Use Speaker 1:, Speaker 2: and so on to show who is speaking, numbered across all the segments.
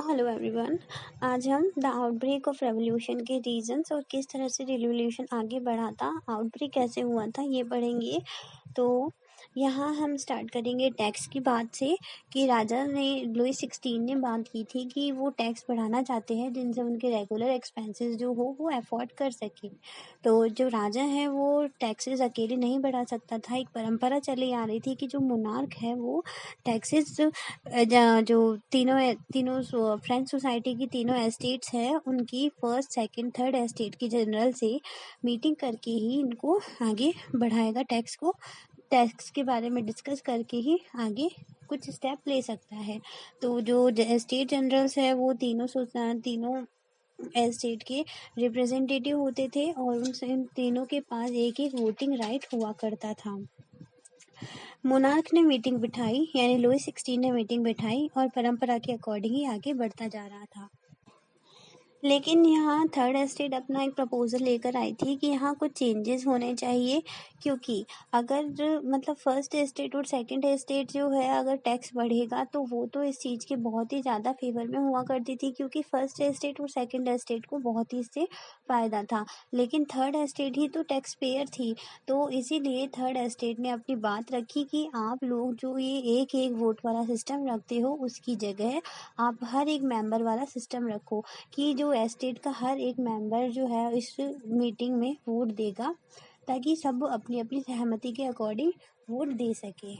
Speaker 1: Hello everyone. आज हम the outbreak of revolution के रीजंस और किस तरह से रेवोल्यूशन आगे बढ़ा था, आउटब्रेक कैसे हुआ था, ये पढ़ेंगे। तो यहाँ हम स्टार्ट करेंगे टैक्स की बात से कि राजा ने लुई 16 ने बात की थी कि वो टैक्स बढ़ाना चाहते हैं जिनसे उनके रेगुलर एक्सपेंसेस जो हो वो अफोर्ड कर सके। तो जो राजा है वो टैक्सेस अकेले नहीं बढ़ा सकता था। एक परंपरा चली आ रही थी कि जो मोनार्क है वो टैक्सेस जो तीनों फ्रेंच सोसाइटी की तीनों एस्टेट्स है उनकी फर्स्ट सेकंड थर्ड एस्टेट की जनरल से मीटिंग करके ही इनको आगे बढ़ाएगा। टैक्स के बारे में डिस्कस करके ही आगे कुछ स्टेप ले सकता है। तो जो एस्टेट जनरल्स है वो तीनों एस्टेट के रिप्रेजेंटेटिव होते थे और उन तीनों के पास एक एक वोटिंग राइट हुआ करता था। मोनार्क ने मीटिंग बिठाई यानी लुई 16 ने मीटिंग बिठाई और परंपरा के अकॉर्डिंग ही आगे बढ़ता जा रहा था। लेकिन यहाँ थर्ड एस्टेट अपना एक प्रपोजल लेकर आई थी कि यहाँ कुछ चेंजेस होने चाहिए, क्योंकि अगर मतलब फर्स्ट एस्टेट और सेकंड एस्टेट जो है अगर टैक्स बढ़ेगा तो वो तो इस चीज़ के बहुत ही ज़्यादा फेवर में हुआ करती थी, क्योंकि फर्स्ट एस्टेट और सेकंड एस्टेट को बहुत ही इससे फ़ायदा था। लेकिन थर्ड एस्टेट ही तो टैक्स पेयर थी, तो इसीलिए थर्ड एस्टेट ने अपनी बात रखी कि आप लोग जो ये एक एक वोट वाला सिस्टम रखते हो उसकी जगह आप हर एक मेंबर वाला सिस्टम रखो कि जो एस्टेट का हर एक मेंबर जो है इस मीटिंग में वोट देगा, ताकि सब अपनी अपनी सहमति के अकॉर्डिंग वोट दे सके।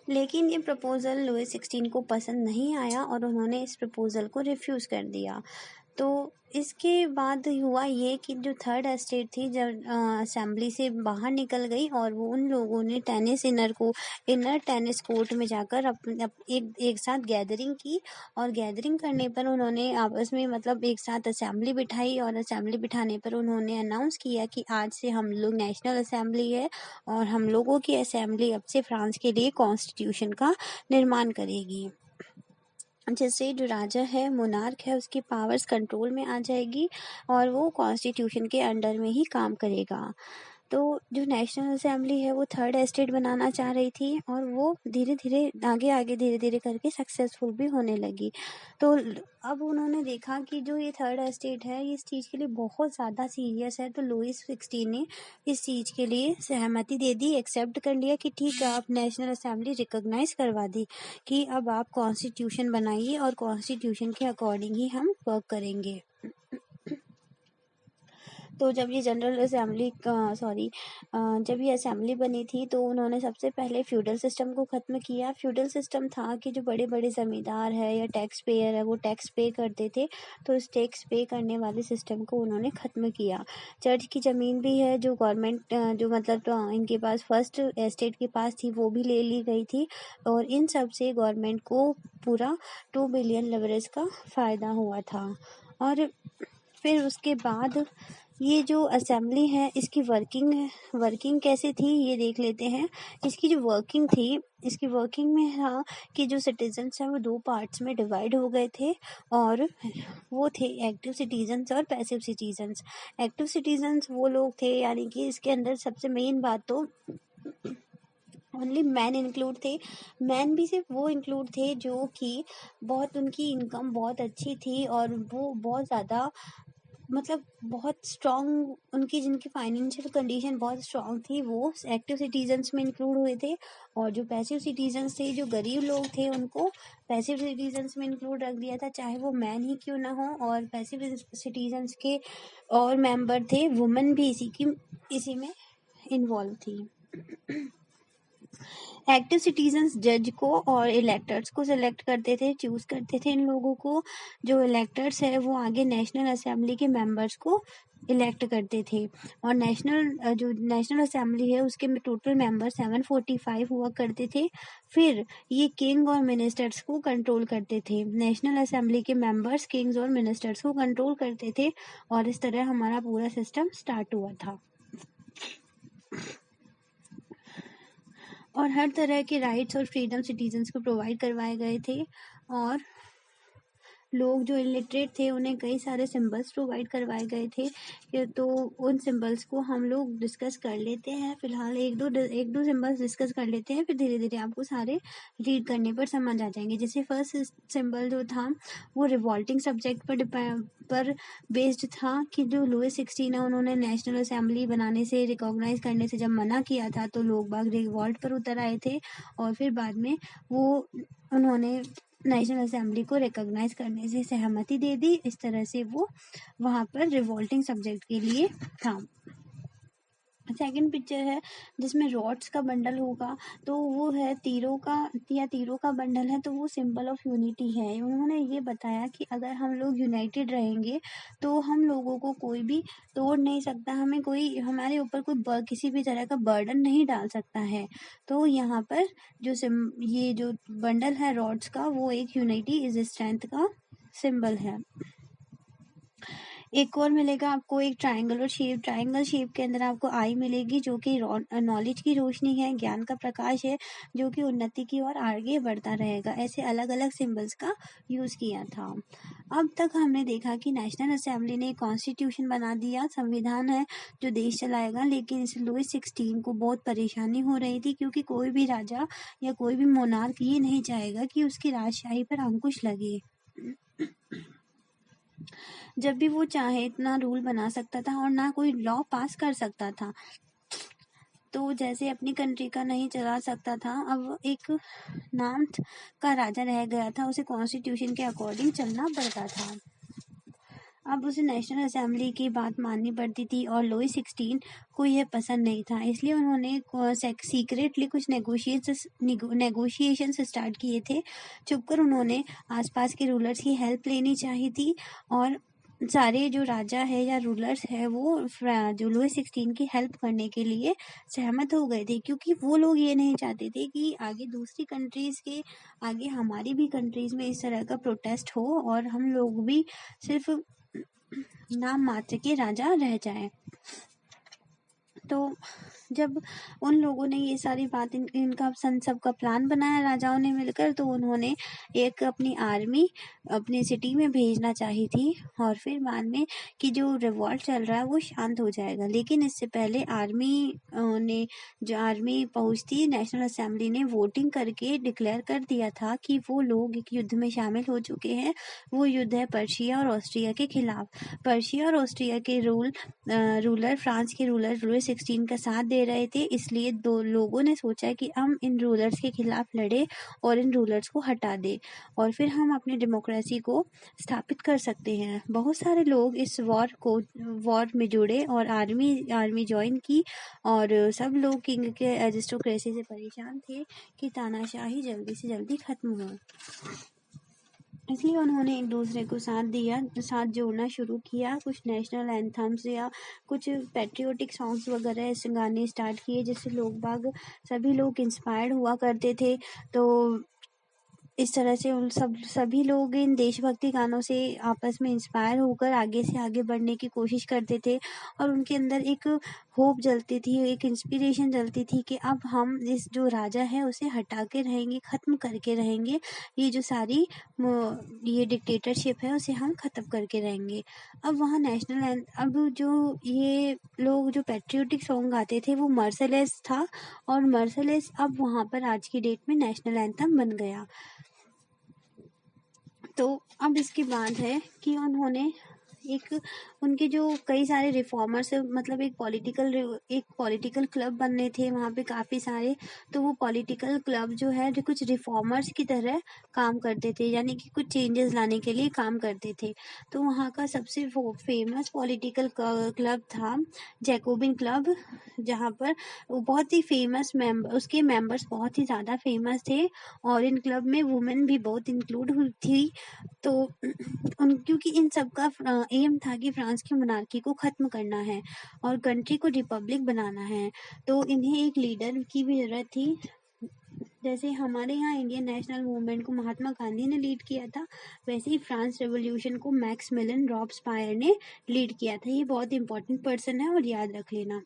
Speaker 1: लेकिन ये प्रपोजल लुई 16 को पसंद नहीं आया और उन्होंने इस प्रपोजल को रिफ्यूज़ कर दिया। तो इसके बाद हुआ ये कि जो थर्ड एस्टेट थी जब असेंबली से बाहर निकल गई और वो उन लोगों ने इनर टेनिस कोर्ट में जाकर एक साथ गैदरिंग की और गैदरिंग करने पर उन्होंने आपस में मतलब एक साथ असेंबली बिठाई और असेंबली बिठाने पर उन्होंने अनाउंस किया कि आज से हम लोग नेशनल असेंबली है और हम लोगों की असेंबली अब से फ्रांस के लिए कॉन्स्टिट्यूशन का निर्माण करेगी, जिससे जो राजा है मोनार्क है उसकी पावर्स कंट्रोल में आ जाएगी और वो कॉन्स्टिट्यूशन के अंडर में ही काम करेगा। तो जो नेशनल असेंबली है वो थर्ड एस्टेट बनाना चाह रही थी और वो धीरे धीरे करके सक्सेसफुल भी होने लगी। तो अब उन्होंने देखा कि जो ये थर्ड एस्टेट है इस चीज़ के लिए बहुत ज़्यादा सीरियस है, तो लुईस 16 ने इस चीज़ के लिए सहमति दे दी, एक्सेप्ट कर लिया कि ठीक है, आप नेशनल असेंबली रिकॉग्नाइज करवा दी कि अब आप कॉन्स्टिट्यूशन बनाइए और कॉन्स्टिट्यूशन के अकॉर्डिंग ही हम वर्क करेंगे। तो जब ये जब ये असेंबली बनी थी तो उन्होंने सबसे पहले फ्यूडल सिस्टम को ख़त्म किया। फ्यूडल सिस्टम था कि जो बड़े बड़े ज़मींदार है या टैक्स पेयर है वो टैक्स पे करते थे, तो इस टैक्स पे करने वाले सिस्टम को उन्होंने ख़त्म किया। चर्च की ज़मीन भी है जो गवर्नमेंट जो मतलब इनके पास फर्स्ट एस्टेट के पास थी वो भी ले ली गई थी और इन सब से गवर्नमेंट को पूरा 2 बिलियन लिवरेज का फ़ायदा हुआ था। और फिर उसके बाद ये जो असेंबली है इसकी वर्किंग कैसे थी ये देख लेते हैं। इसकी जो वर्किंग थी, इसकी वर्किंग में था कि जो सिटीजन्स हैं वो 2 पार्ट्स में डिवाइड हो गए थे और वो थे एक्टिव सिटीजन्स और पैसिव सिटीजन्स। एक्टिव सिटीजन्स वो लोग थे यानी कि इसके अंदर सबसे मेन बात तो ओनली मैन इंक्लूड थे। मैन भी सिर्फ वो इंक्लूड थे जो कि बहुत उनकी इनकम बहुत अच्छी थी और वो बहुत ज़्यादा मतलब बहुत स्ट्रॉन्ग उनकी जिनकी फाइनेंशियल कंडीशन बहुत स्ट्रॉन्ग थी वो एक्टिव सिटीजन्स में इंक्लूड हुए थे। और जो पैसिव सिटीजन्स थे जो गरीब लोग थे उनको पैसिव सिटीजन्स में इंक्लूड रख दिया था, चाहे वो मैन ही क्यों ना हो। और पैसिव सिटीजन्स के और मेंबर थे वुमेन भी इसी में इन्वॉल्व थी। एक्टिव सिटीजन्स जज को और इलेक्टर्स को सिलेक्ट करते थे, चूज करते थे इन लोगों को। जो इलेक्टर्स है वो आगे नेशनल असेंबली के मेंबर्स को इलेक्ट करते थे और जो नेशनल असेंबली है उसके टोटल मेंबर 745 हुआ करते थे। फिर ये किंग और मिनिस्टर्स को कंट्रोल करते थे। नेशनल असेंबली के मेंबर्स किंग्स और मिनिस्टर्स को कंट्रोल करते थे और इस तरह हमारा पूरा सिस्टम स्टार्ट हुआ था। और हर तरह के राइट्स और फ्रीडम सिटीजन्स को प्रोवाइड करवाए गए थे और लोग जो इलिटरेट थे उन्हें कई सारे सिंबल्स प्रोवाइड करवाए गए थे। तो उन सिंबल्स को हम लोग डिस्कस कर लेते हैं। फिलहाल एक दो सिंबल्स डिस्कस कर लेते हैं, फिर धीरे धीरे आपको सारे रीड करने पर समझ आ जाएंगे। जैसे फर्स्ट सिंबल जो था वो रिवॉल्टिंग सब्जेक्ट पर बेस्ड था कि जो लुईस 16 है उन्होंने नेशनल असेंबली बनाने से, रिकॉग्नाइज करने से जब मना किया था तो लोग बाग रिवॉल्ट पर उतर आए थे और फिर बाद में उन्होंने नेशनल असेंबली को रिकॉग्नाइज करने से सहमति दे दी। इस तरह से वो वहां पर रिवॉल्टिंग सब्जेक्ट के लिए था। सेकंड पिक्चर है जिसमें रॉड्स का बंडल होगा, तो वो है तीरों का बंडल है, तो वो सिंबल ऑफ यूनिटी है। उन्होंने ये बताया कि अगर हम लोग यूनाइटेड रहेंगे तो हम लोगों को कोई भी तोड़ नहीं सकता, हमारे ऊपर कोई किसी भी तरह का बर्डन नहीं डाल सकता है। तो यहाँ पर ये जो बंडल है रॉड्स का, वो एक यूनिटी इज स्ट्रेंथ का सिंबल है। एक और मिलेगा आपको एक ट्रायंगल शेप के अंदर आपको आई मिलेगी, जो कि नॉलेज की रोशनी है, ज्ञान का प्रकाश है, जो कि उन्नति की ओर आगे बढ़ता रहेगा। ऐसे अलग अलग सिंबल्स का यूज किया था। अब तक हमने देखा कि नेशनल असेंबली ने कॉन्स्टिट्यूशन बना दिया, संविधान है जो देश चलाएगा, लेकिन इस लुईस 16 को बहुत परेशानी हो रही थी, क्योंकि कोई भी राजा या कोई भी मोनार्क ये नहीं चाहेगा कि उसकी राजशाही पर अंकुश लगे। जब भी वो चाहे इतना रूल बना सकता था और ना कोई लॉ पास कर सकता था। तो जैसे अपनी कंट्री का नहीं चला सकता था, अब एक नाम का राजा रह गया था, उसे कॉन्स्टिट्यूशन के अकॉर्डिंग चलना पड़ता था। अब उसे नेशनल असेंबली की बात माननी पड़ती थी और लुईस 16 को यह पसंद नहीं था, इसलिए उन्होंने सीक्रेटली कुछ नेगोशिएशंस स्टार्ट किए थे। छुपकर उन्होंने आसपास के रूलर्स की हेल्प लेनी चाहिए थी और सारे जो राजा है या रूलर्स है वो जो लुईस 16 की हेल्प करने के लिए सहमत हो गए थे, क्योंकि वो लोग ये नहीं चाहते थे कि आगे दूसरी कंट्रीज के आगे हमारी भी कंट्रीज में इस तरह का प्रोटेस्ट हो और हम लोग भी सिर्फ नाम मात्र के राजा रह जाएं। तो जब उन लोगों ने ये सारी बात इनका सबका प्लान बनाया राजाओं ने मिलकर, तो उन्होंने एक अपनी आर्मी अपनी सिटी में भेजना चाहिए थी और फिर बाद में कि जो रिवॉल्ट चल रहा है वो शांत हो जाएगा। लेकिन इससे पहले आर्मी पहुंचती, नेशनल असेंबली ने वोटिंग करके डिक्लेयर कर दिया था कि वो लोग एक युद्ध में शामिल हो चुके हैं। वो युद्ध है पर्शिया और ऑस्ट्रिया के खिलाफ। पर्शिया और ऑस्ट्रिया के रूलर फ्रांस के रूलर लुईस 16 का साथ दे रहे थे, इसलिए दो लोगों ने सोचा कि हम इन रूलर्स के खिलाफ लड़े और इन रूलर्स को हटा दे और फिर हम अपनी डेमोक्रेसी को स्थापित कर सकते हैं। बहुत सारे लोग इस वॉर में जुड़े और आर्मी ज्वाइन की और सब लोग किंग के एरिस्टोक्रेसी से परेशान थे कि तानाशाही जल्दी से जल्दी खत्म हो, इसलिए उन्होंने एक दूसरे को साथ जोड़ना शुरू किया। कुछ नेशनल एंथम्स या कुछ पैट्रियोटिक सॉन्ग्स वगैरह गाने स्टार्ट किए, जिससे सभी लोग इंस्पायर्ड हुआ करते थे। तो इस तरह से सभी लोग इन देशभक्ति गानों से आपस में इंस्पायर होकर आगे से आगे बढ़ने की कोशिश करते थे और उनके अंदर एक होप जलती थी, एक इंस्पिरेशन जलती थी कि अब हम इस जो राजा है उसे हटा के रहेंगे, खत्म करके रहेंगे, ये जो सारी ये डिक्टेटरशिप है उसे हम खत्म करके रहेंगे। अब वहाँ अब जो ये लोग जो पैट्रियोटिक सॉन्ग गाते थे वो मर्सिलेस था और मर्सिलेस अब वहाँ पर आज की डेट में नेशनल एंथम बन गया। तो अब इसके बाद है कि उनके जो कई सारे रिफॉर्मर्स, मतलब एक पॉलिटिकल क्लब बनने थे वहाँ पे काफ़ी सारे। तो वो पॉलिटिकल क्लब जो है जो कुछ रिफॉर्मर्स की तरह काम करते थे, यानी कि कुछ चेंजेस लाने के लिए काम करते थे। तो वहाँ का सबसे फेमस पॉलिटिकल क्लब था जैकोबिन क्लब, जहाँ पर वो बहुत ही फेमस उसके मेंबर्स बहुत ही ज़्यादा फेमस थे और इन क्लब में वुमेन भी बहुत इंक्लूड हुई थी। तो क्योंकि इन सब का एम था कि फ्रांस की मोनार्की को खत्म करना है और कंट्री को रिपब्लिक बनाना है, तो इन्हें एक लीडर की भी जरूरत थी। जैसे हमारे यहाँ इंडियन नेशनल मूवमेंट को महात्मा गांधी ने लीड किया था, वैसे ही फ्रांस रेवोल्यूशन को मैक्सिमिलियन रॉब्सपायर ने लीड किया था। ये बहुत इंपॉर्टेंट पर्सन है और याद रख लेना।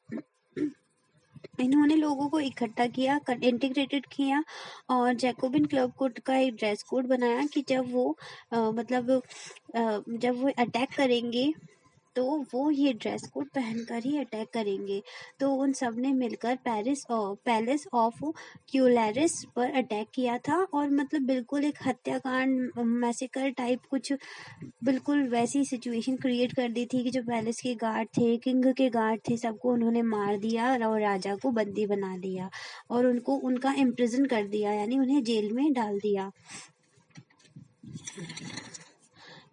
Speaker 1: इन्होंने लोगों को इकट्ठा किया, इंटीग्रेटेड किया और जैकोबिन क्लब कोड का एक ड्रेस कोड बनाया कि जब वो जब वो अटैक करेंगे तो वो ये ड्रेस कोड पहनकर ही अटैक करेंगे। तो उन सब ने मिलकर पैलेस ऑफ क्यूलेरिस पर अटैक किया था और मतलब बिल्कुल एक हत्याकांड, मैसेकर टाइप कुछ बिल्कुल वैसी सिचुएशन क्रिएट कर दी थी कि जो पैलेस के गार्ड थे, किंग के गार्ड थे, सबको उन्होंने मार दिया और राजा को बंदी बना लिया और उनको उनका इम्प्रिजन कर दिया, यानी उन्हें जेल में डाल दिया।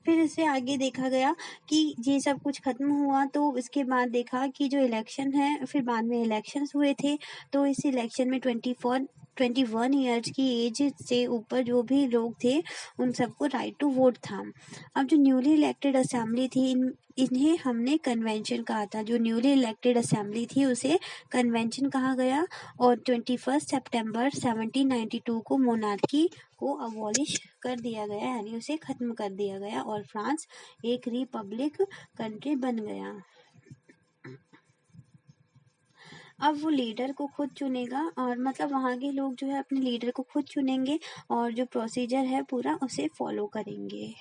Speaker 1: फिर इससे आगे देखा गया कि ये सब कुछ खत्म हुआ तो इसके बाद देखा कि जो इलेक्शन है, फिर बाद में इलेक्शंस हुए थे। तो इस इलेक्शन में 21 ईयर्स की एज से ऊपर जो भी लोग थे उन सबको राइट टू वोट था। अब जो न्यूली इलेक्टेड असेंबली थी इन्हें हमने कन्वेंशन कहा था। जो न्यूली इलेक्टेड असेंबली थी उसे कन्वेंशन कहा गया और 21 सितंबर 1792 को मोनार्की को अबॉलिश कर दिया गया, यानी उसे खत्म कर दिया गया और फ्रांस एक रिपब्लिक कंट्री बन गया। अब वो लीडर को खुद चुनेगा और मतलब वहाँ के लोग जो है अपने लीडर को खुद चुनेंगे और जो प्रोसीजर है पूरा उसे फॉलो करेंगे।